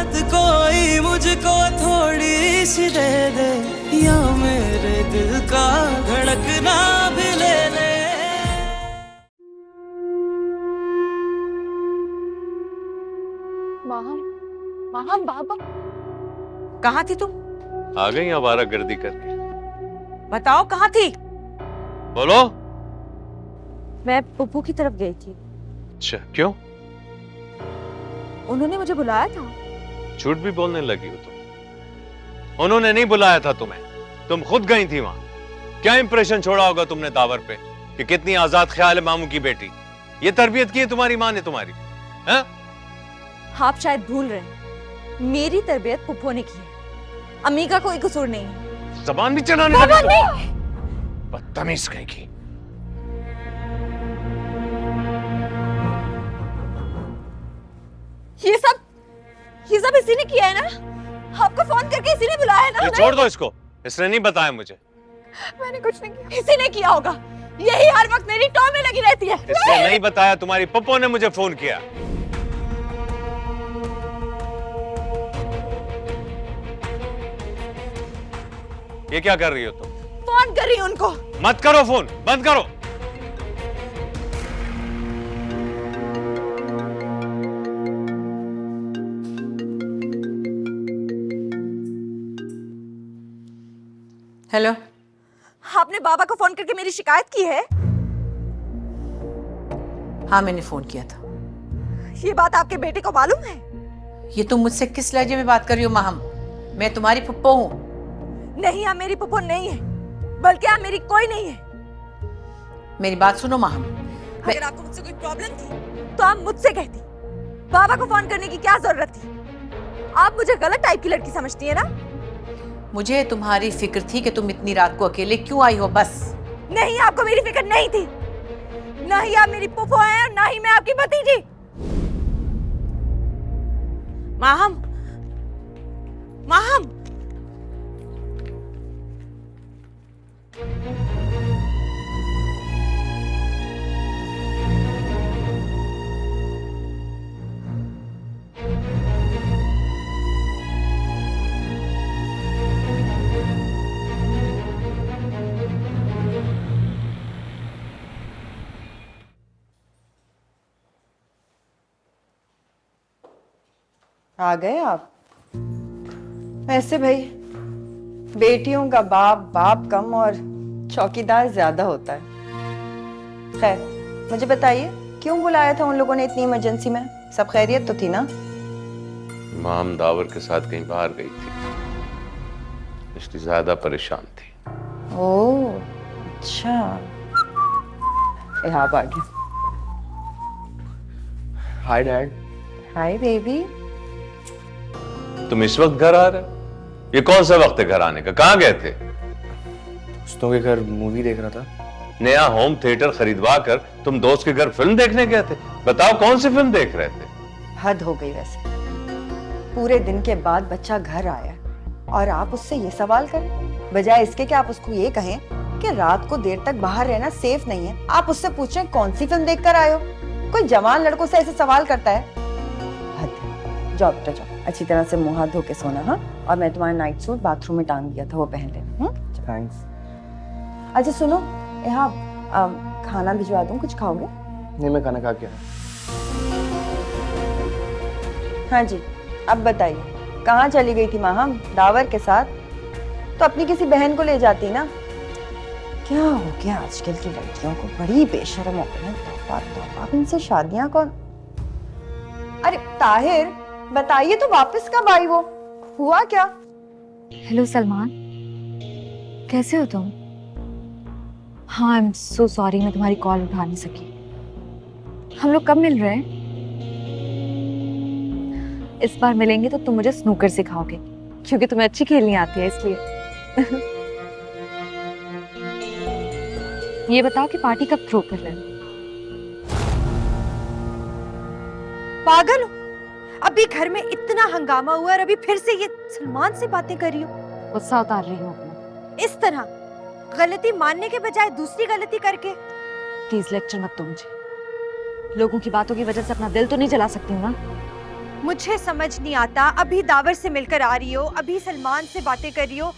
राहत कोई मुझको थोड़ी सी दे दे, या मेरे दिल का धड़कना भी ले ले। माहम बाबा, कहाँ थी तुम? आ गई आवारा गर्दी करके। बताओ कहाँ थी? बोलो। मैं पुप्पू की तरफ गई थी। अच्छा, क्यों? उन्होंने मुझे बुलाया था। झूठ भी बोलने लगी हो तुम। उन्होंने नहीं बुलाया था तुम्हें, तुम खुद गई थी वहां। क्या इंप्रेशन छोड़ा होगा तुमने दावर पे कि कितनी आजाद ख्याल है मामू की बेटी। ये तरबियत की है तुम्हारी माँ ने तुम्हारी, हैं? आप शायद भूल रहे हैं, मेरी तरबियत पुप्पो ने की है। अम्मी का कोई कसूर नहीं है। जबान भी चलाने लगी। बदतमीज कहीं की। ये सब इसी ने किया है ना? आपको फोन करके इसी ने बुलाया है ना? छोड़ दो इसको, इसने नहीं बताया मुझे। मैंने कुछ नहीं किया। इसी ने किया होगा। यही हर वक्त मेरी टॉ में लगी रहती है। इसने नहीं बताया, तुम्हारी पप्पो ने मुझे फोन किया। ये क्या कर रही हो तुम? फोन कर रही हूं उनको। मत करो फोन, बंद करो। हेलो, आपने बाबा को फोन करके मेरी शिकायत की है? हाँ, मैंने फोन किया था। ये बात आपके बेटे को मालूम है? ये तुम मुझसे किस लहजे में बात कर रही हो माहम? मैं तुम्हारी फुप्पो हूँ। नहीं, आप मेरी पुप्पो नहीं है, बल्कि आप मेरी कोई नहीं है। मेरी बात सुनो माहम। अगर आपको मुझसे कोई प्रॉब्लम थी तो आप मुझसे कहती। बाबा को फोन करने की क्या जरूरत थी? आप मुझे गलत टाइप की लड़की समझती है ना? मुझे तुम्हारी फिक्र थी कि तुम इतनी रात को अकेले क्यों आई हो, बस। नहीं, आपको मेरी फिक्र नहीं थी। ना ही आप मेरी पुप्पो हैं और ना ही मैं आपकी भतीजी। माहम, माहम, आ गए आप? ऐसे भाई, बेटियों का बाप कम और चौकीदार ज्यादा होता है। खैर, मुझे बताइए क्यों बुलाया था उन लोगों ने इतनी इमरजेंसी में? सब खैरियत तो थी ना? माम दावर के साथ कहीं बाहर गई थी, इसलिए ज्यादा परेशान थी। ओह, अच्छा। यहाँ आ गया। Hi dad. Hi baby. तुम इस वक्त घर आ रहे हो? ये कौन सा वक्त है घर आने का? कहाँ गए थे? दोस्तों के घर मूवी देख रहा था। नया होम थिएटर खरीदवा कर तुम दोस्त के घर फिल्म देखने गए थे? बताओ कौन सी फिल्म देख रहे थे? हद हो गई वैसे। पूरे दिन के बाद बच्चा घर आया और आप उससे ये सवाल करें, बजाय इसके कि आप उसको ये कहें कि रात को देर तक बाहर रहना सेफ नहीं है, आप उससे पूछें कौन सी फिल्म देखकर आए हो। कोई जवान लड़कों से ऐसे सवाल करता है? हद है। जाओ बेटा जाओ, अच्छी तरह से मुंह हाथ धो के सोना। हाँ, और मैं तुम्हारा नाइट सूट बाथरूम में टांग दिया था, वो पहन लेना। थैंक्स। अच्छा सुनो, यहाँ खाना भिजवा दूं, कुछ खाओगे? नहीं, मैं खाना खा के आया। हाँ जी, अब बताइए कहाँ चली गई थी माहम? दावर के साथ? तो अपनी किसी बहन को ले जाती ना। क्या हो गया आजकल की लड़कियों को, बड़ी बेशर्म हो गई हैं। तौबा तौबा, इनसे शादियां कौन? अरे ताहिर, बताइए तो वापस कब आई वो? हुआ क्या? हेलो सलमान, कैसे हो तुम? हाँ, आई एम सो सॉरी, मैं तुम्हारी कॉल उठा नहीं सकी। हम लोग कब मिल रहे हैं? इस बार मिलेंगे तो तुम मुझे स्नूकर सिखाओगे, क्योंकि तुम्हें अच्छी खेलनी आती है, इसलिए। ये बताओ कि पार्टी कब थ्रो कर रहे हो? पागल हो? अभी घर में इतना हंगामा हुआ और अभी फिर से ये सलमान से बातें कर रही हो? गुस्सा उतार रही हूँ अपना। इस तरह गलती मानने के बजाय दूसरी गलती करके। प्लीज लेक्चर मत दो मुझे। लोगों की बातों की वजह से अपना दिल तो नहीं जला सकती हूँ ना। मुझे समझ नहीं आता, अभी दावर से मिलकर आ रही हो, अभी सलमान से बातें कर रही हो,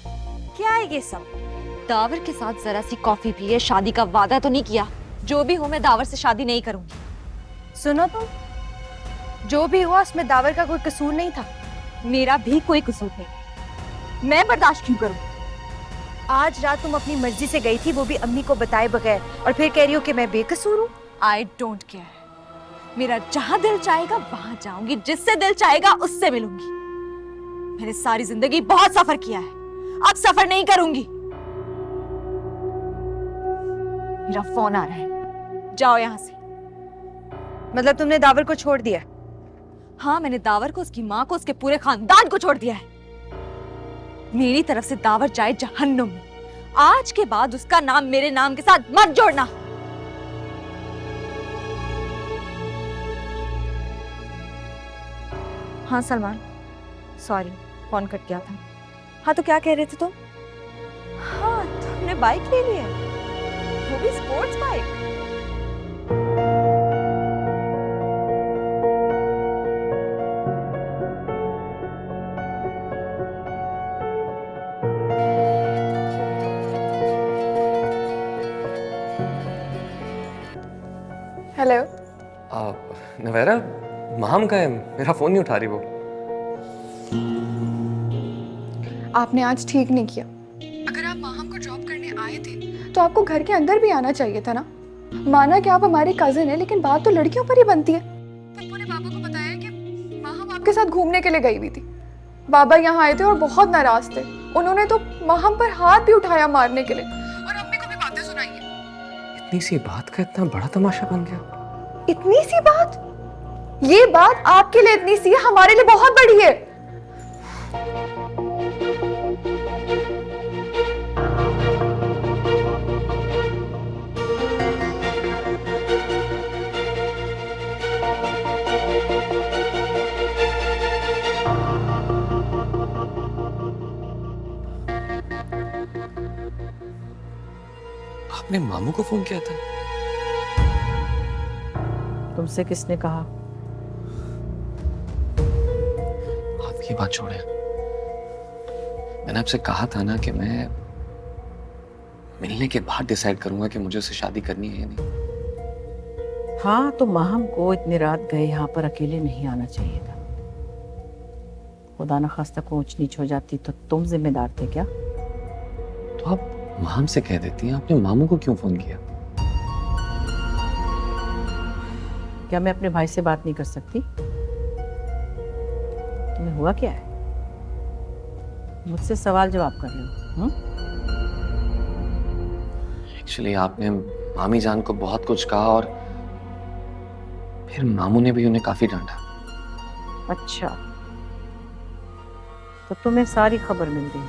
क्या है ये सब? दावर के साथ जरा सी कॉफी पी है, शादी का वादा तो नहीं किया। जो भी हो मैं दावर से शादी नहीं करूंगी। सुनो तुम, जो भी हुआ उसमें दावर का कोई कसूर नहीं था। मेरा भी कोई कसूर नहीं, मैं बर्दाश्त क्यों करूं? आज रात तुम अपनी मर्जी से गई थी, वो भी अम्मी को बताए बगैर, और फिर कह रही हो कि मैं बेकसूर हूँ। आई डोंट केयर, मेरा जहां दिल चाहेगा वहां जाऊंगी, जिससे दिल चाहेगा उससे मिलूंगी। मैंने सारी जिंदगी बहुत सफर किया है, अब सफर नहीं करूंगी। मेरा फोन आ रहा है, जाओ यहां से। मतलब तुमने दावर को छोड़ दिया? हाँ, मैंने दावर को, उसकी माँ को, उसके पूरे खानदान को छोड़ दिया है। मेरी तरफ से दावर जाए जहन्नुम में। आज के बाद उसका नाम मेरे नाम के साथ मत जोड़ना। हाँ सलमान, सॉरी, फोन कट गया था। हाँ तो क्या कह रहे थे तुम? हाँ, तुमने बाइक ले ली है, वो भी स्पोर्ट्स बाइक। हेलो। नवेरा, माम का है, मेरा फोन नहीं उठा रही वो। आपने आज ठीक नहीं किया। अगर आप माहम को ड्रॉप करने आए थे तो आपको घर के अंदर भी आना चाहिए था ना। माना कि आप हमारे कजिन है, लेकिन बात तो लड़कियों पर ही बनती है। पप्पू ने बाबा को बताया कि माहम आपके साथ घूमने के लिए गई हुई थी। बाबा यहाँ आए थे और बहुत नाराज थे। उन्होंने तो माहम पर हाथ भी उठाया मारने के लिए, और अम्मी को भी बातें सुनाई है। इतनी सी बात का इतना बड़ा तमाशा बन गया। इतनी सी बात? ये बात आपके लिए इतनी सी है, हमारे लिए बहुत बड़ी है। आपने मामू को फोन किया था? तुमसे किसने कहा? आप ये बात छोड़ें। मैंने आपसे कहा था ना कि मैं मिलने के बाद डिसाइड करूंगा कि मुझे उससे शादी करनी है या नहीं। हाँ, तो माहम को इतनी रात गए यहाँ पर अकेले नहीं आना चाहिए था। खुदा न खास्ता को ऊंच नीच हो जाती तो तुम जिम्मेदार थे क्या? तो आप माम से कह देती हैं, आपने मामू को क्यों फोन किया? क्या मैं अपने भाई से बात नहीं कर सकती? तुम्हें हुआ क्या है? मुझसे सवाल जवाब कर रहे हो? एक्चुअली आपने मामी जान को बहुत कुछ कहा और फिर मामू ने भी उन्हें काफी डांटा। अच्छा, तो तुम्हें सारी खबर मिल गई।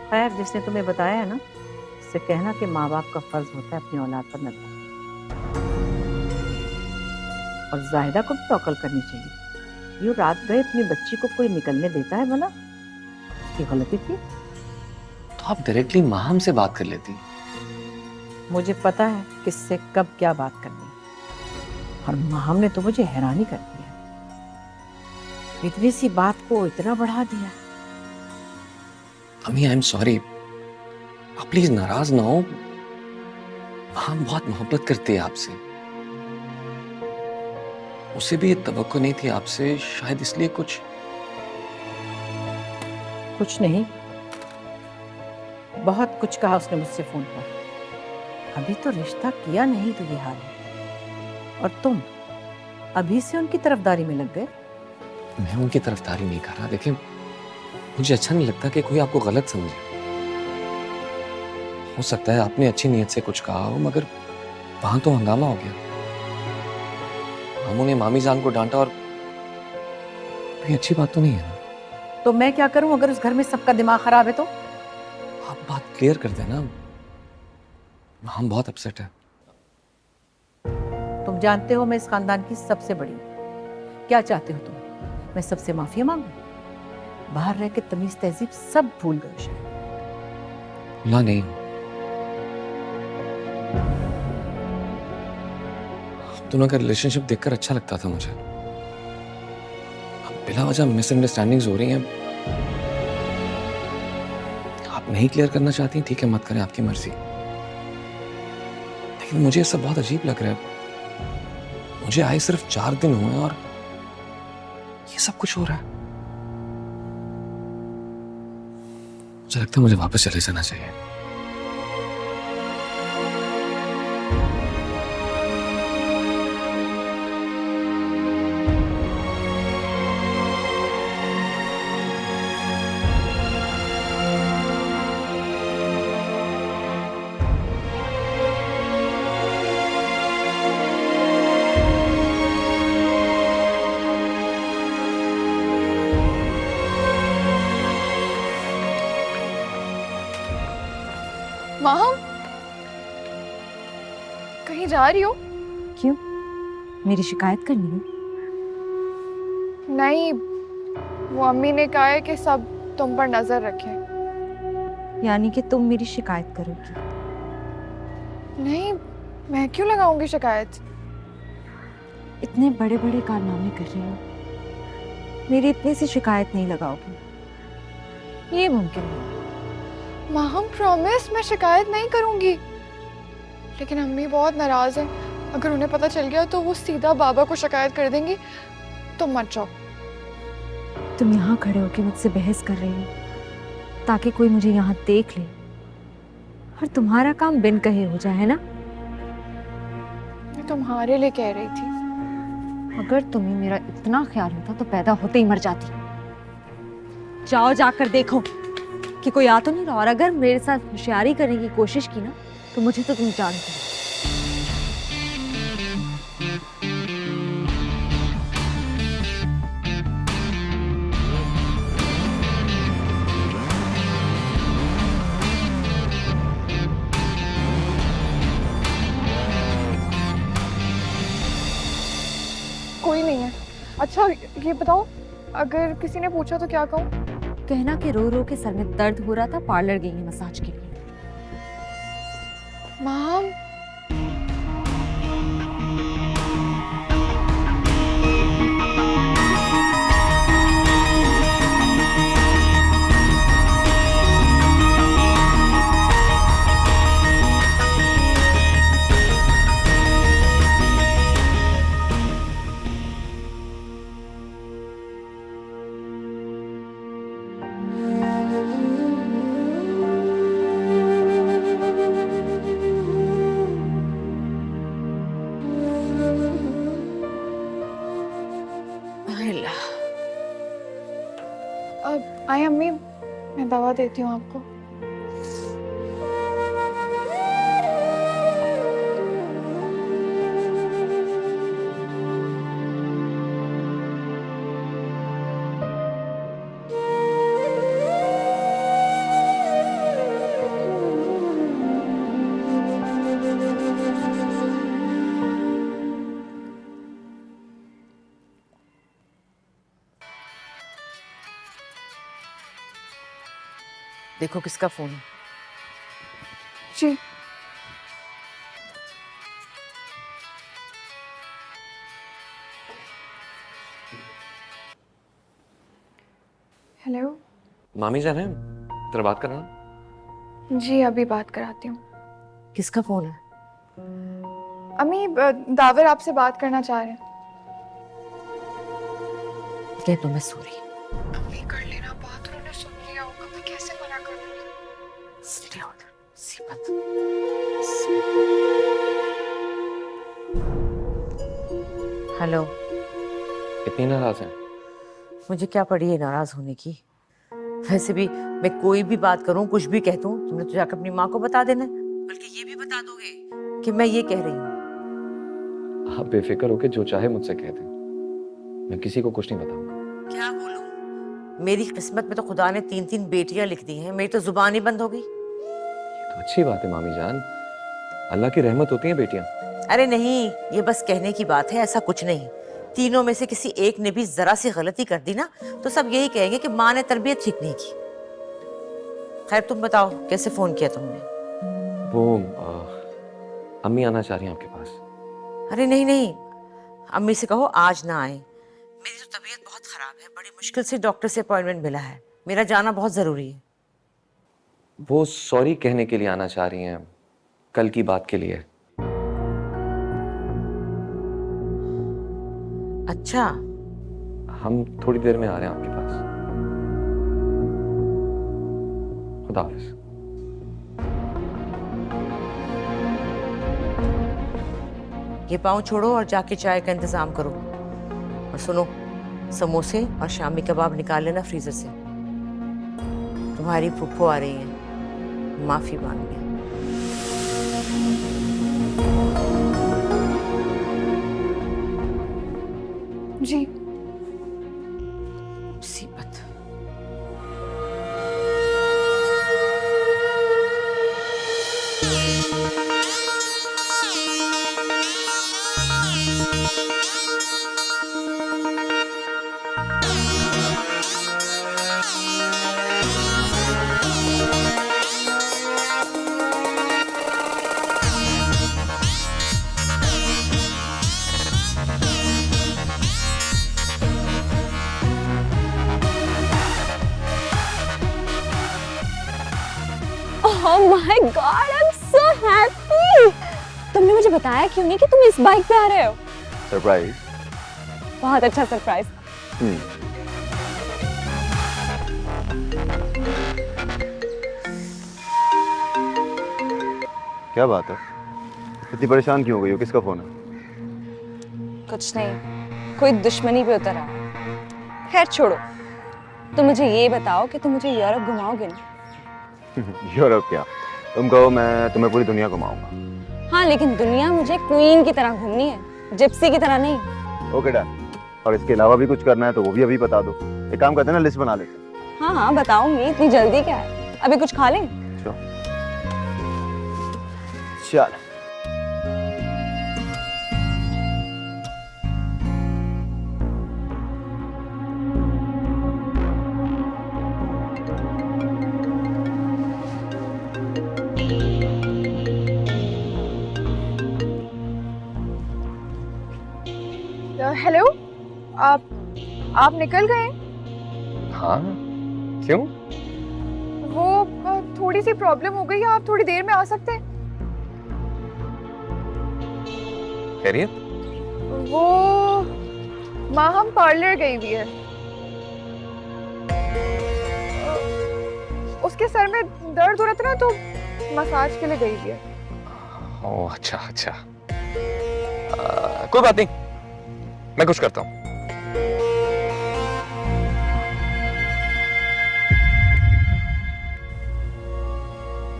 खैर, जिसने तुम्हें बताया है ना, उससे कहना कि माँ बाप का फर्ज होता है अपनी औलाद पर नजर, और जाहिदा को भी तौकल करनी चाहिए। यूं रात गए अपनी बच्ची को कोई निकलने देता है भला? उसकी गलती थी। तो आप डायरेक्टली माहम से बात कर लेती। मुझे पता है किससे कब क्या बात करनी है, और माहम ने तो मुझे हैरानी कर दिया। इतनी सी बात को इतना बढ़ा दिया। अम्मी, आई एम सॉरी, आप प्लीज नाराज ना हो। हम बहुत मोहब्बत करते हैं आपसे। उसे भी ये तवक्को नहीं थी आपसे, शायद इसलिए कुछ नहीं, बहुत कुछ कहा उसने मुझसे फोन पर। अभी तो रिश्ता किया नहीं तो ये हाल है, और तुम अभी से उनकी तरफदारी में लग गए। मैं उनकी तरफदारी नहीं कर रहा। देखिए, मुझे अच्छा नहीं लगता कि कोई आपको गलत समझे। हो सकता है आपने अच्छी नीयत से कुछ कहा हो, मगर वहां तो हंगामा हो गया। मामू ने मामी जान को डांटा, और कोई अच्छी बात तो नहीं है ना। तो मैं क्या करूं अगर उस घर में सबका दिमाग खराब है तो? आप बात क्लियर कर देना। हम बहुत अपसेट है। तुम जानते हो मैं इस खानदान की सबसे बड़ी हूं। क्या चाहते हो तुम? मैं सबसे माफी मांगूं? बाहर रह के तमीज तहजीब सब भूल गए शायद। ना, नहीं, आप दोनों का रिलेशनशिप देखकर अच्छा लगता था मुझे। बिला वजह मिसअंडरस्टैंडिंग्स हो रही हैं। आप नहीं क्लियर करना चाहती, ठीक है, मत करें, आपकी मर्जी। लेकिन मुझे सब बहुत अजीब लग रहा है। मुझे आए सिर्फ 4 दिन हुए और ये सब कुछ हो रहा है। मुझे लगता है मुझे वापस चले जाना चाहिए। माहम, कहीं जा रही हो? क्यों? मेरी शिकायत करनी है? नहीं, वो अम्मी ने कहा है कि सब तुम पर नजर रखें। यानी कि तुम मेरी शिकायत करोगी? नहीं, मैं क्यों लगाऊंगी शिकायत? इतने बड़े बड़े कारनामे कर रही हो, मेरी इतनी सी शिकायत नहीं लगाओगी? ये मुमकिन नहीं। माहम प्रॉमिस, मैं शिकायत नहीं करूंगी। लेकिन अम्मी बहुत नाराज है। अगर उन्हें पता चल गया तो वो सीधा बाबा को शिकायत कर देंगी। तुम मत जाओ। तुम यहाँ खड़े होकर मुझसे बहस कर रही हो ताकि कोई मुझे यहाँ देख ले और तुम्हारा काम बिन कहे हो जाए, है ना? मैं तुम्हारे लिए कह रही थी। अगर तुम्हें मेरा इतना ख्याल होता तो पैदा होते ही मर जाती। जाओ, जाकर देखो कि कोई आ तो नहीं रहा, और अगर मेरे साथ होशियारी करने की कोशिश की ना तो मुझे तो तुम जानते हो। कोई नहीं है। अच्छा ये बताओ, अगर किसी ने पूछा तो क्या कहूँ? कहना कि रो रो के सर में दर्द हो रहा था, पार्लर गई है मसाज के लिए। माम, अब आई अम्मी, मैं दवा देती हूँ आपको। देखो किसका फोन है। जी, हेलो। मामी जान है, तेरा बात करना। जी अभी बात कराती हूँ। किसका फोन है? अम्मी, दावर आपसे बात करना चाह रहे हैं। कह दो मैं सॉरी। अम्मी कर लेना बात, उन्होंने सुन लिया होगा, मैं कैसे मना करूँगी? हेलो। इतनी नाराज है? मुझे क्या पड़ी है नाराज होने की? वैसे भी मैं कोई भी बात करूं, कुछ भी कह दूं, तुमने तो जाकर अपनी माँ को बता देना, बल्कि ये भी बता दोगे कि मैं ये कह रही हूँ। आप बेफिक्र होके जो चाहे मुझसे कह दें, मैं किसी को कुछ नहीं बताऊंगा। क्या बोलूं? मेरी किस्मत में तो खुदा ने 3-3 बेटियां लिख दी हैं, मेरी तो जुबान ही बंद हो गई। ये तो अच्छी बात है मामी जान, अल्लाह की रहमत होती है बेटियां। अरे नहीं, ये बस कहने की बात है, ऐसा कुछ नहीं। तीनों में से किसी एक ने भी जरा सी गलती कर दी ना तो सब यही कहेंगे कि माँ ने तरबियत ठीक नहीं की। खैर तुम बताओ, कैसे फोन किया तुमने? वो अम्मी आना चाह रही हैं आपके पास। अरे नहीं नहीं, अम्मी से कहो आज ना आए। मेरी तो तबीयत बहुत खराब है, बड़ी मुश्किल से डॉक्टर से अपॉइंटमेंट मिला है, मेरा जाना बहुत जरूरी है। वो सॉरी कहने के लिए आना चाह रही हैं, कल की बात के लिए। अच्छा, हम थोड़ी देर में आ रहे हैं आपके पास। खुदा हाफिज। ये पाँव छोड़ो और जाके चाय का इंतजाम करो। और सुनो, समोसे और शामी कबाब निकाल लेना फ्रीजर से। तुम्हारी फुफ्फो आ रही है माफी मांगने। जी मुसीबत। Oh my God, I'm so happy! तुमने मुझे बताया क्यों नहीं कि तुम इस बाइक पे आ रहे हो? सरप्राइज। बहुत अच्छा सरप्राइज। क्या बात है, इतनी परेशान क्यों हो गई हो? किसका फोन है? कुछ नहीं, कोई दुश्मनी पे उतर आया। खैर छोड़ो, तुम मुझे ये बताओ कि तुम मुझे यूरोप घुमाओगे ना? यूरोप क्या, तुम कहो मैं तुम्हें पूरी दुनिया घुमाऊंगा। हाँ, लेकिन दुनिया मुझे क्वीन की तरह घूमनी है, जिप्सी की तरह नहीं। Okay done. और इसके अलावा भी कुछ करना है तो वो भी अभी बता दो। एक काम करते हैं ना, लिस्ट बना लेते हैं। हाँ हाँ बताऊंगी, इतनी जल्दी क्या है? अभी कुछ खा लें? चल। हेलो, आप निकल गए? हाँ, क्यों? वो थोड़ी सी प्रॉब्लम हो गई है, आप थोड़ी देर में आ सकते हैं? खैरियत? वो माहम पार्लर गई हुई है। उसके सर में दर्द हो रहा था ना, तो मसाज के लिए गई हुई है। ओह अच्छा अच्छा, कोई बात नहीं, मैं कुछ करता हूँ।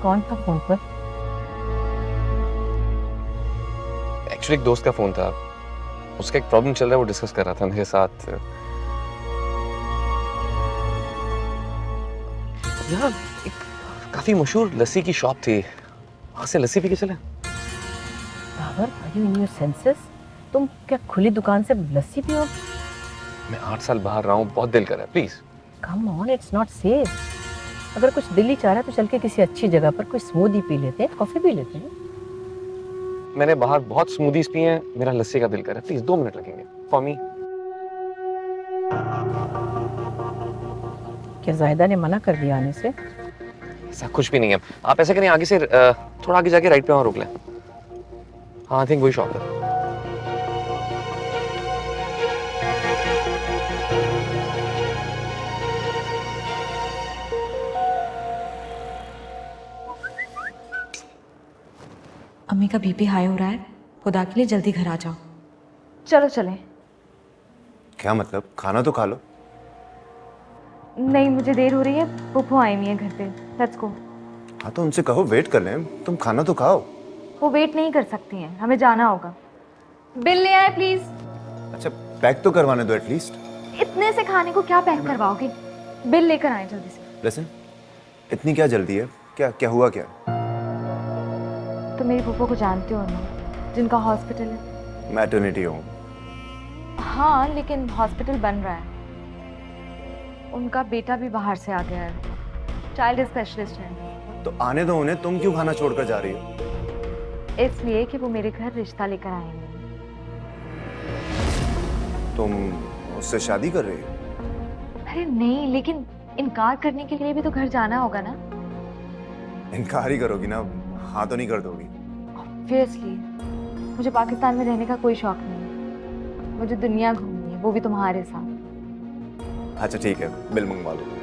कौन था फोन पर? एक्चुअली एक दोस्त का फोन था, उसका एक प्रॉब्लम चल रहा है, वो डिस्कस कर रहा था मेरे साथ। यहाँ एक काफी मशहूर लस्सी की शॉप थी, वहां से लस्सी पी के चले। Babar, are you in your senses? तुम क्या खुली दुकान से लस्सी पियो? मैं 8 साल बाहर रहा हूँ, बहुत दिल कर रहा है, please. Come on, it's not safe. अगर कुछ दिल ही चाह रहा है तो चल के किसी अच्छी जगह पर कोई स्मूदी पी लेते हैं, कॉफी पी लेते हैं। मैंने बाहर बहुत स्मूदीज पी हैं, मेरा लस्सी का दिल कर रहा है, प्लीज 2 मिनट लगेंगे फॉर मी। क्या जायदा ने मना कर दिया आने से? ऐसा कुछ भी नहीं है, आप ऐसे करें, आगे से थोड़ा आगे जाके राइट पे वहां रोक लें। हाँ, आई थिंक वही शॉप है। अम्मी का बीपी हाई हो रहा है, खुदा के लिए जल्दी घर आ जाओ। चलो चलें। क्या मतलब? खाना तो खा लो। नहीं, मुझे देर हो रही है, पुप्पो आई हुई है घर पे। Let's go. हाँ तो उनसे कहो वेट कर लें, तुम खाना तो खाओ। वो वेट नहीं कर सकती हैं, हमें जाना होगा। बिल ले आए प्लीज। अच्छा पैक तो करवाने दो एटलीस्ट। इतने से खाने को क्या पैक करवाओगे? बिल लेकर आए जल्दी से। लिसन, इतनी क्या जल्दी है? क्या क्या हुआ क्या? तो मेरी पुप्पो को जानते हो ना, जिनका हॉस्पिटल है? Maternity home. हाँ, लेकिन हॉस्पिटल बन रहा है। उनका बेटा भी बाहर से आ गया है, चाइल्ड स्पेशलिस्ट है। तो आने दो उन्हें, तुम क्यों खाना छोड़कर जा रही हो? इसलिए कि वो मेरे घर रिश्ता लेकर आएंगे। तुम उससे शादी कर रही हो? अरे नहीं, लेकिन इनकार करने के लिए भी तो घर जाना होगा ना। इनकार ही करोगी ना, हाँ तो नहीं कर दोगी? ऑब्वियसली मुझे पाकिस्तान में रहने का कोई शौक नहीं है, मुझे दुनिया घूमनी है, वो भी तुम्हारे साथ। अच्छा ठीक है, बिल मंगवा लो।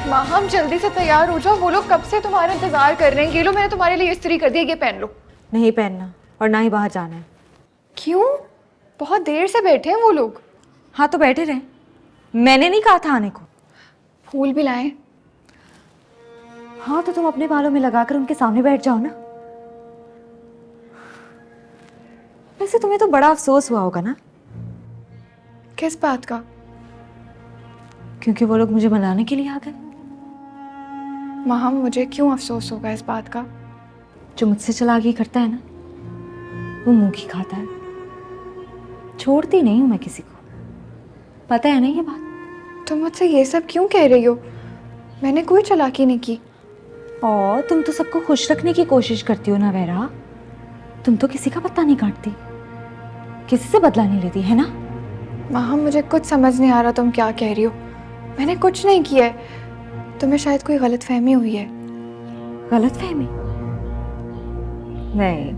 माँ हम जल्दी से तैयार हो जाओ, वो लोग कब से तुम्हारा इंतजार कर रहे हैं। ये लो मैंने तुम्हारे लिए इस्त्री कर दी है, ये पहन लो। नहीं पहनना और ना ही बाहर जाना है। क्यों? बहुत देर से बैठे हैं वो लोग। हाँ तो बैठे रहे, मैंने नहीं कहा था आने को। फूल भी लाए। हाँ तो तुम अपने बालों में लगाकर उनके सामने बैठ जाओ ना। वैसे तुम्हें तो बड़ा अफसोस हुआ होगा ना, किस बात का? क्योंकि वो लोग मुझे मनाने के लिए आ गए। माँ मुझे क्यों अफसोस होगा इस बात का? जो मुझसे चालाकी करता है ना, वो मुंह की खाता है। छोड़ती नहीं हूं मैं किसी को, पता है ना ये बात। तुम मुझसे ये सब क्यों कह रही हो? मैंने कोई चालाकी नहीं की। और तुम तो सबको खुश रखने की कोशिश करती हो ना वैरा, तुम तो किसी का पत्ता नहीं काटती, किसी से बदला नहीं लेती, है ना? माँ मुझे कुछ समझ नहीं आ रहा तुम क्या कह रही हो। मैंने कुछ नहीं किया है, तुम्हें शायद कोई गलतफहमी हुई है। गलतफहमी? नहीं,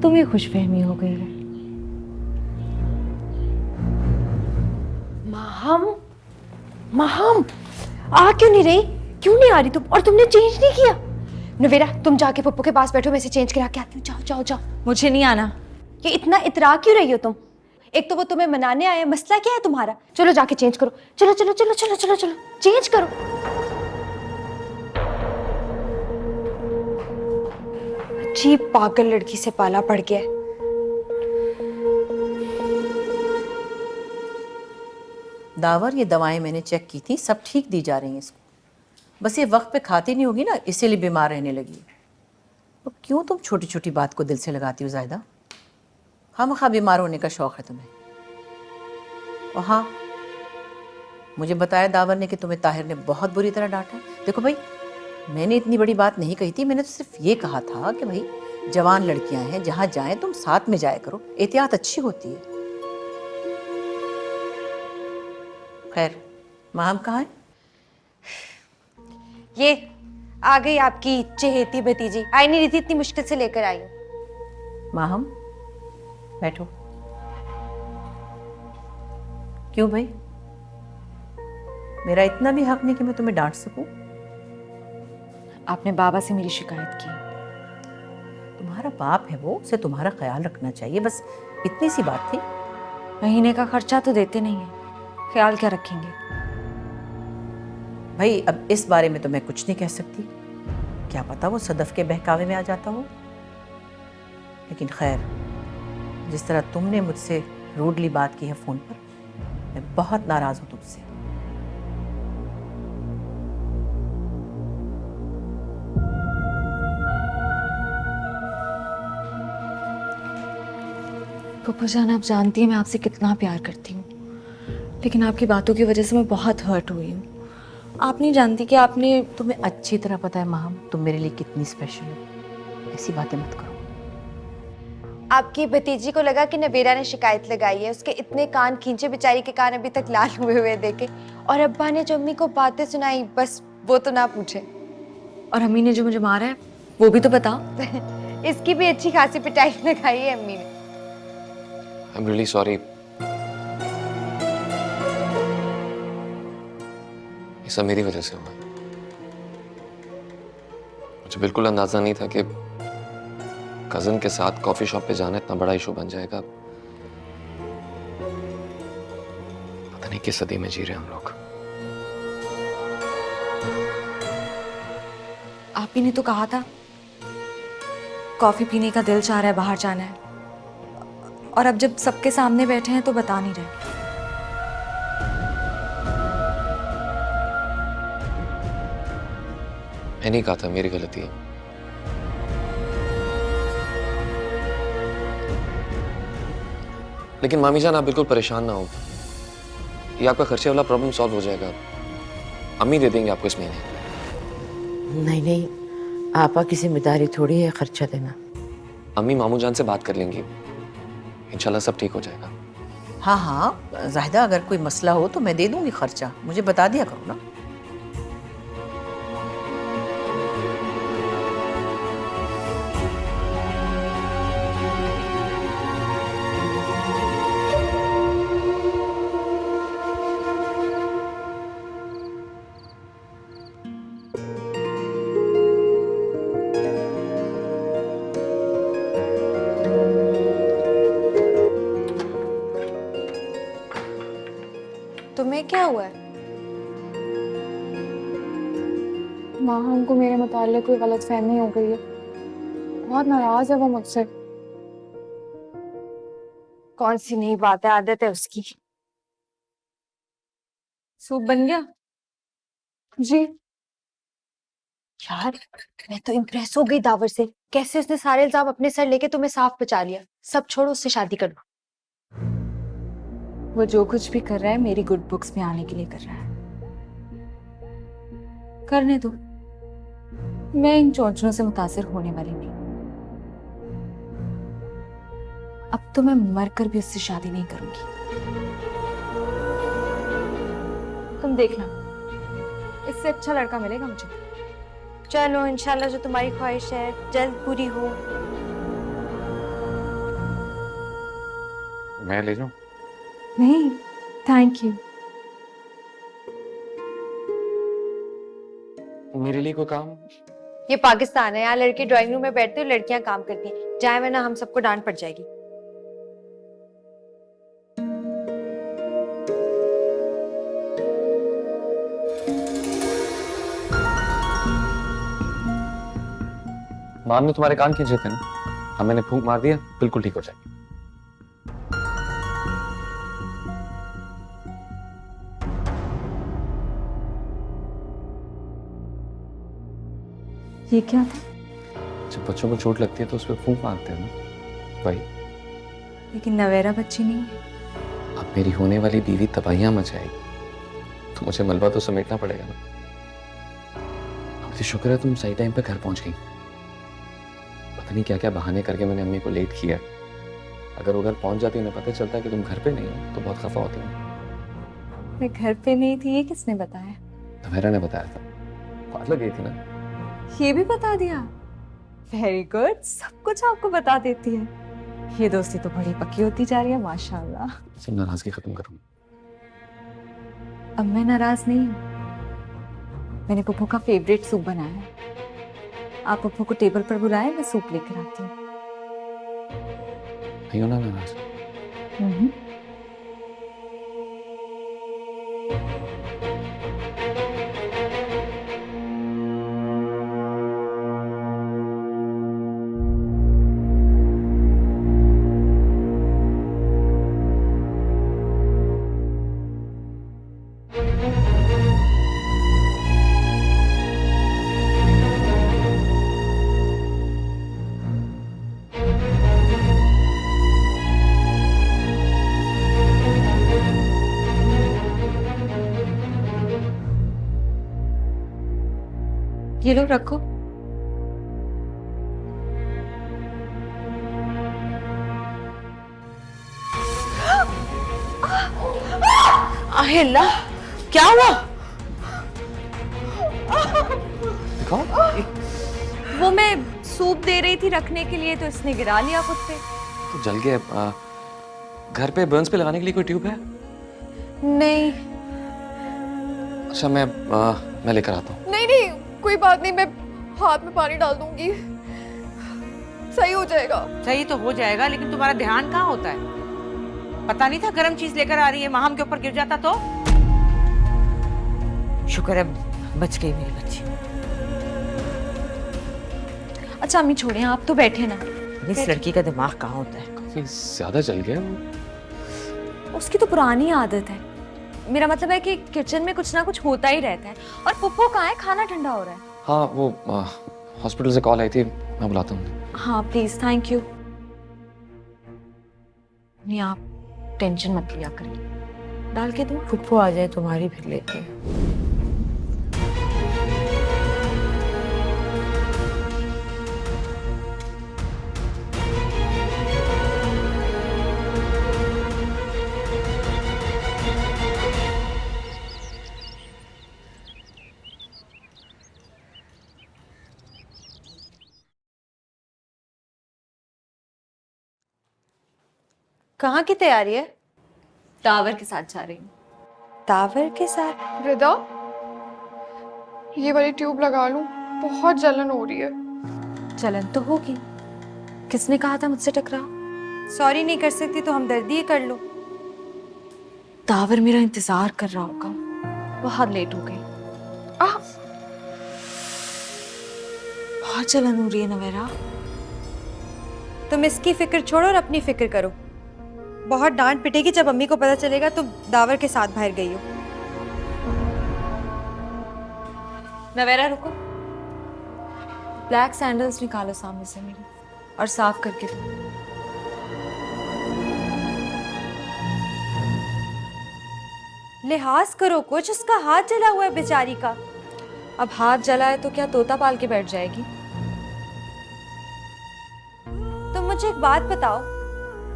तुम्हें खुशफहमी हो गई है। माहम आ क्यों नहीं रही? क्यों नहीं आ रही तुम? और तुमने चेंज नहीं किया? नवेरा तुम जाके पप्पू के पास बैठो, मैं इसे चेंज करा के आती हूँ। जाओ जाओ जाओ। मुझे नहीं आना। ये इतना इतरा क्यों रही हो तुम? एक तो वो तुम्हें मनाने आए, मसला क्या है तुम्हारा? चलो जाके चेंज करो, चलो चलो चलो चलो चलो चलो चेंज करो। अजीब पागल लड़की से पाला पड़ गया है। दावर ये दवाएं मैंने चेक की थी, सब ठीक दी जा रही हैं इसको। बस ये वक्त पे खाती नहीं होगी ना, इसीलिए बीमार रहने लगी है। तो क्यों तुम छोटी छोटी बात को दिल से लगाती हो ज़ायदा? खामखा बीमार होने का शौक है तुम्हें। और हाँ, मुझे बताया दावर ने कि तुम्हें ताहिर ने बहुत बुरी तरह डांटा है। देखो भाई, मैंने इतनी बड़ी बात नहीं कही थी, मैंने तो सिर्फ ये कहा था कि भाई जवान लड़कियां हैं, जहाँ जाएं तुम साथ में जाया करो, एहतियात अच्छी होती है। खैर, माहम कहाँ है? ये आ गई आपकी चहेती भतीजी, आई नहीं रही थी, इतनी मुश्किल से लेकर आई हूँ। माहम बैठो। क्यों भाई, मेरा इतना भी हक नहीं कि मैं तुम्हें डांट सकूं? आपने बाबा से मेरी शिकायत की। तुम्हारा बाप है वो, उसे तुम्हारा ख्याल रखना चाहिए, बस इतनी सी बात थी। महीने का खर्चा तो देते नहीं है, ख्याल क्या रखेंगे? भाई अब इस बारे में तो मैं कुछ नहीं कह सकती, क्या पता वो सदफ के बहकावे में आ जाता हो। लेकिन खैर, जिस तरह तुमने मुझसे रूडली बात की है फोन पर, मैं बहुत नाराज हूं तुमसे। पप्पू जान, आप जानती हैं मैं आपसे कितना प्यार करती हूँ, लेकिन आपकी बातों की वजह से मैं बहुत हर्ट हुई हूँ। आप नहीं जानती कि आपने तुम्हें अच्छी तरह पता है माहम, तुम मेरे लिए कितनी स्पेशल हो। ऐसी बातें मत करो। आपकी भतीजी को लगा कि नवेरा ने शिकायत लगाई है, उसके इतने कान खींचे, बेचारी के कान अभी तक लाल हुए हुए देखे। और अब्बा ने जो अम्मी को बातें सुनाई, बस वो तो ना पूछे। और अम्मी ने जो मुझे मारा है वो भी तो बताओ। इसकी भी अच्छी खासी पिटाई लगाई है अम्मी ने। I'm really sorry. ये सब मेरी वजह से हुआ। मुझे बिल्कुल अंदाजा नहीं था कि कजन के साथ कॉफी शॉप पे जाना इतना बड़ा इशू बन जाएगा। पता नहीं किस सदी में जी रहे हम लोग। आप ही ने तो कहा था कॉफी पीने का दिल चाह रहा है, बाहर जाना है, और अब जब सबके सामने बैठे हैं तो बता नहीं रहे। मैं नहीं कहा था, मेरी गलती है। लेकिन मामी जान, आप बिल्कुल परेशान ना हो, ये आपका खर्चे वाला प्रॉब्लम सॉल्व हो जाएगा। अम्मी दे देंगे आपको इस महीने। नहीं नहीं, आपा की जिम्मेदारी थोड़ी है खर्चा देना। अम्मी मामू जान से बात कर लेंगी, इंशाल्लाह सब ठीक हो जाएगा। हाँ हाँ जाहिदा, अगर कोई मसला हो तो मैं दे दूंगी खर्चा, मुझे बता दिया करो ना। तुम्हें क्या हुआ है? माँ हमको मेरे मुताल्लिक कोई गलतफहमी हो गई है, बहुत नाराज है वो मुझसे। कौन सी नई बात है, आदत है उसकी। सूप बन गया? जी यार मैं तो इम्प्रेस हो गई दावर से, कैसे उसने सारे इल्जाम अपने सर लेके तुम्हें साफ बचा लिया। सब छोड़ो, उससे शादी कर लो। वो जो कुछ भी कर रहा है मेरी गुड बुक्स में आने के लिए कर रहा है। करने दो, मैं इन चौंचलों से मुतासिर होने वाली नहीं। अब तो मैं मरकर भी उससे शादी नहीं करूंगी। तुम देखना, इससे अच्छा लड़का मिलेगा मुझे। चलो इंशाल्लाह जो तुम्हारी ख्वाहिश है जल्द पूरी हो। मैं ले जाऊं? नहीं थैंक यू। मेरे लिए कोई काम? ये पाकिस्तान है, यहाँ लड़के ड्राइंग रूम में बैठते हैं, लड़कियां काम करती हैं। जाए वरना हम सबको डांट पड़ जाएगी। माम ने तुम्हारे कान खींचे थे ना, अब मैंने फूंक मार दिया, बिल्कुल ठीक हो जाएगी। ये क्या था? जब बच्चों को चोट लगती है तो उस पर फूंक मारते हैं ना, वही। लेकिन नवेरा बच्ची नहीं है। अब मेरी होने वाली बीवी तबाहियां मचाएगी तो मुझे मलबा तो समेटना पड़ेगा ना। अब तो शुक्र है तुम सही टाइम पे घर पहुंच गई। पता नहीं क्या क्या बहाने करके मैंने अम्मी को लेट किया। अगर वो घर पहुंच जाती, उन्हें पता चलता कि तुम घर पे नहीं हो तो बहुत खफा होती है। मैं घर पे नहीं थी, ये किसने बताया? तमेरा ने बताया था, बात लग गई थी ना। ये भी बता दिया? वेरी गुड, सब कुछ आपको बता देती है। ये दोस्ती तो बड़ी पक्की होती जा रही है माशाल्लाह। सब नाराजगी खत्म करूँ। अब मैं नाराज नहीं हूँ। मैंने पप्पू का फेवरेट सूप बनाया है। आप पप्पू को टेबल पर बुलाएं, मैं सूप लेकर आती हूँ। नहीं हो ना नाराज? ये लो रखो। अल्लाह, क्या हुआ? दिखाओ। वो मैं सूप दे रही थी रखने के लिए तो इसने गिरा लिया खुद पे। तो जल गया। घर पे बर्न्स पे लगाने के लिए कोई ट्यूब है? नहीं अच्छा मैं लेकर आता हूँ। नहीं नहीं, कोई बात नहीं, मैं हाथ में पानी डाल दूंगी, सही हो जाएगा। सही तो हो जाएगा, लेकिन तुम्हारा ध्यान कहाँ होता है? पता नहीं था गर्म चीज लेकर आ रही है, माहम के ऊपर गिर जाता तो? शुक्र है बच गई मेरी बच्ची। अच्छा अम्मी छोड़े, आप तो बैठे ना। इस लड़की का दिमाग कहाँ होता है? काफी ज्यादा चल गया वो। उसकी तो पुरानी आदत है। मेरा मतलब है कि किचन में कुछ ना कुछ होता ही रहता है। और पुप्पो कहाँ है? खाना ठंडा हो रहा है। हाँ वो हॉस्पिटल से कॉल आई थी, मैं बुलाता हूँ। हाँ प्लीज, थैंक यू। नहीं आप टेंशन मत लिया करिए। डाल के दूं? फुप्पो आ जाए तुम्हारी फिर लेके। कहाँ की तैयारी है? टावर के साथ जा रही हूँ। तावर के साथ? रिदा, ये वाली ट्यूब लगा लूं? बहुत जलन हो रही है। चलन तो होगी। किसने कहा था मुझसे टकराओ? सॉरी नहीं कर सकती तो हमदर्दी ही कर लो। टावर मेरा इंतजार कर रहा होगा। बहुत लेट हो गई। बहुत जलन हो रही है नवेरा। तुम इसकी फिक्र छोड़ो और अपनी फिक्र करो। बहुत डांट पिटेगी जब अम्मी को पता चलेगा तुम दावर के साथ बाहर गई हो। नवेरा रुको। ब्लैक सैंडल्स निकालो सामने से मेरी और साफ करके दो। लिहाज करो कुछ, उसका हाथ जला हुआ है बेचारी का। अब हाथ जला है तो क्या तोता पाल के बैठ जाएगी? तुम मुझे एक बात बताओ,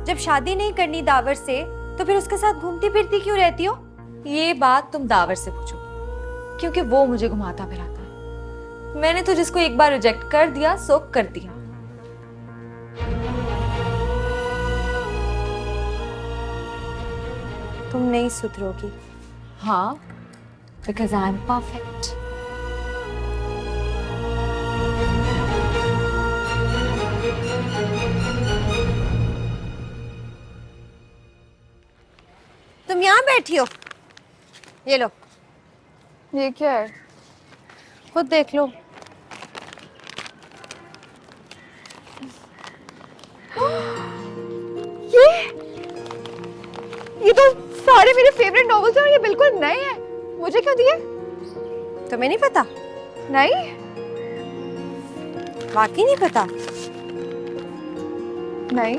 जब शादी नहीं करनी दावर से तो फिर उसके साथ घूमती फिरती क्यों रहती हो? ये बात तुम दावर से पूछो, क्योंकि वो मुझे घुमाता फिराता है। मैंने तो जिसको एक बार रिजेक्ट कर दिया सो कर दिया। तुम नहीं सुधरोगी। हाँ, बिकॉज आई एम परफेक्ट। तुम यहाँ बैठी हो, ये लो, ये क्या है? खुद देख लो। ये तो सारे मेरे फेवरेट नॉवेल्स हैं और ये बिल्कुल नए हैं। मुझे क्यों दिए? तुम्हें नहीं पता? नहीं, वाकई नहीं पता? नहीं।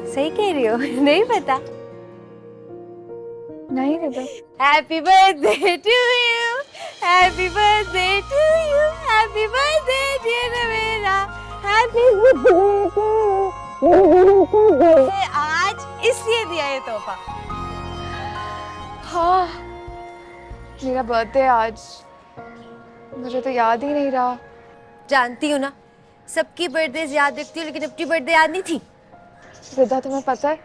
सही कह रही हो, नहीं पता? नहीं Rida. Happy birthday to you, happy birthday to you, happy birthday dear Navera, happy birthday. आज इसलिए दिया ये तोहफा। हाँ, मेरा बर्थडे आज। मुझे तो याद ही नहीं रहा। जानती हो ना, सबकी बर्थडे याद रखती हूँ लेकिन अपनी बर्थडे याद नहीं थी। रिदा, तुम्हें पता है,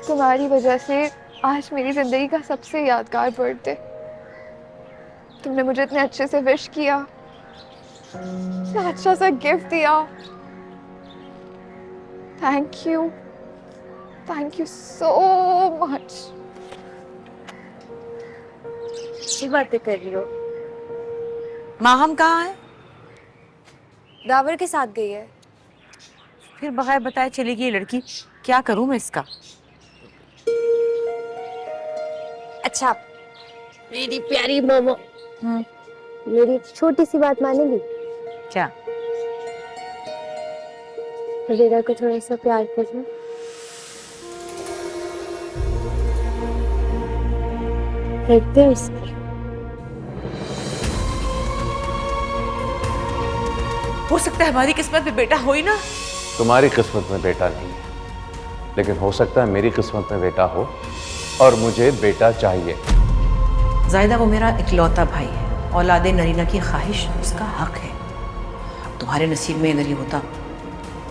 तुम्हारी वजह से आज मेरी जिंदगी का सबसे यादगार बर्थडे। तुमने मुझे इतने अच्छे से विश किया, इतना अच्छा सा गिफ्ट दिया। Thank you so much. अच्छी बातें कर रही हो। माहम कहाँ है? दावर के साथ गई है। फिर बगैर बताए चली गई लड़की। क्या करूं मैं इसका? अच्छा मेरी प्यारी मोमो, मेरी छोटी सी बात मानेगी? क्या? रेरा को थोड़ा सा प्यार करना। हो सकता है हमारी किस्मत में बेटा हो ही ना। तुम्हारी किस्मत में बेटा नहीं है, लेकिन हो सकता है मेरी किस्मत में बेटा हो, और मुझे बेटा चाहिए। जायदा वो मेरा इकलौता भाई है। औलादे नरीना की ख्वाहिश उसका हक है। तुम्हारे नसीब में अगर ये होता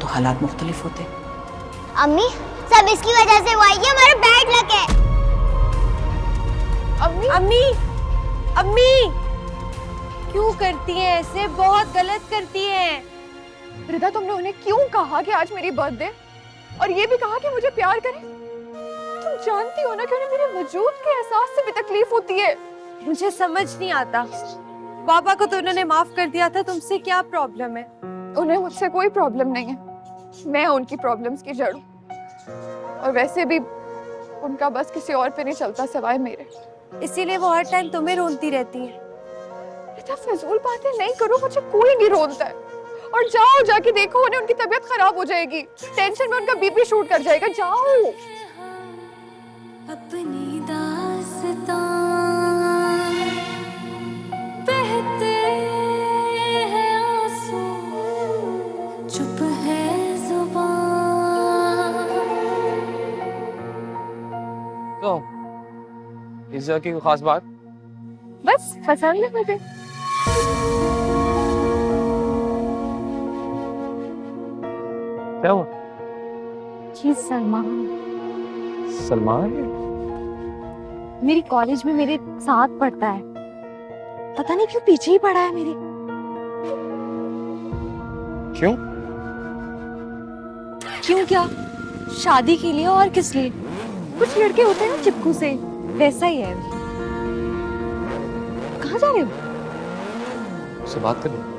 तो हालात मुख्तलिफ होते। अम्मी, सब इसकी वजह से हुआ है, ये हमारा बैड लक है। अम्मी, अम्मी, अम्मी क्यों करती हैं ऐसे? बहुत गलत करती हैं। रिदा, तुमने उन्हें क्यों कहा कि आज मेरी बर्थडे, और ये भी कहा कि मुझे प्यार करें? तुम जानती हो ना कि उन्हें मेरे वजूद के एहसास से भी तकलीफ होती है। मुझे समझ नहीं आता, पापा को तो उन्होंने माफ कर दिया था, तुमसे क्या प्रॉब्लम है? उन्हें मुझसे कोई प्रॉब्लम नहीं है, मैं उनकी प्रॉब्लम्स की जड़ हूँ। और वैसे भी उनका बस किसी और पे नहीं चलता सिवाय मेरे। इसीलिए वो हर टाइम तुम्हें रोती रहती है। इतना फजूल बातें नहीं करो, मुझे कोई नहीं रोता है। और जाओ, जाके देखो उन्हें, उनकी तबीयत खराब हो जाएगी, टेंशन में उनका बीपी शूट कर जाएगा। जाओ। अपनी दास्तां बहते हैं आंसू, चुप है जुबान। तो इस जगह की कोई खास बात? बस पसंद है मुझे। क्या हुआ? जी सलमान, सलमान? मेरी कॉलेज में मेरे साथ पढ़ता है, पता नहीं क्यों पीछे ही पड़ा है मेरे। क्यों? क्यों क्या? शादी के लिए और किस लिए? कुछ लड़के होते हैं ना चिपकू से, वैसा ही है। कहाँ जा रहे हो? उससे बात करनी?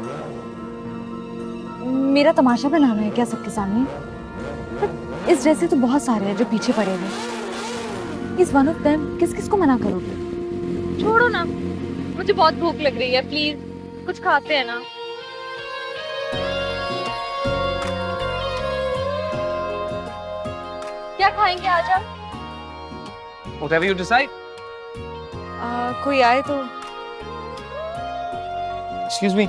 मेरा तमाशा बनाना है क्या सबके सामने? पर इस जैसे तो बहुत सारे हैं जो पीछे पड़े हुए। इस वन ऑफ देम किस किस को मना करोगे? छोड़ो ना, मुझे बहुत भूख लग रही है, प्लीज कुछ खाते हैं ना। क्या खाएंगे आज आप? Whatever you decide. कोई आए तो। Excuse me.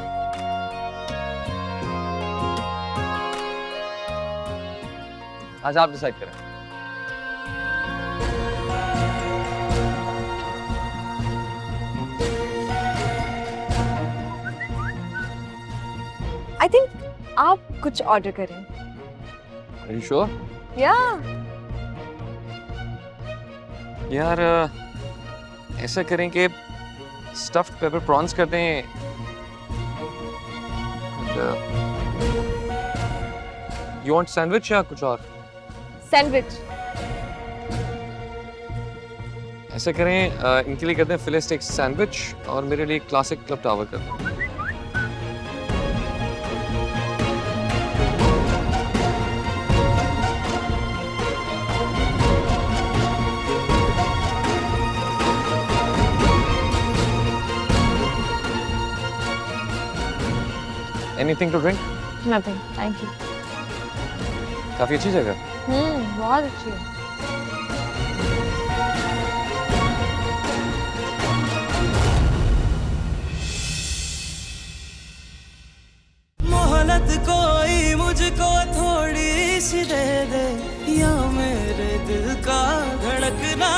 आज आप डिसाइड करें। आई थिंक आप कुछ ऑर्डर करें। Are you sure? या यार ऐसा करें कि स्टफ्ड पेपर प्रॉन्स कर दें। You want सैंडविच या कुछ और? सैंडविच। ऐसा करें इनके लिए करते हैं फिले स्टेक सैंडविच और मेरे लिए क्लासिक क्लब टावर कर दें। Anything to drink? Nothing, thank you. काफी अच्छी जगह। बहुत अच्छी है। मोहलत कोई मुझको थोड़ी सी दे दे, या मेरे दिल का धड़कना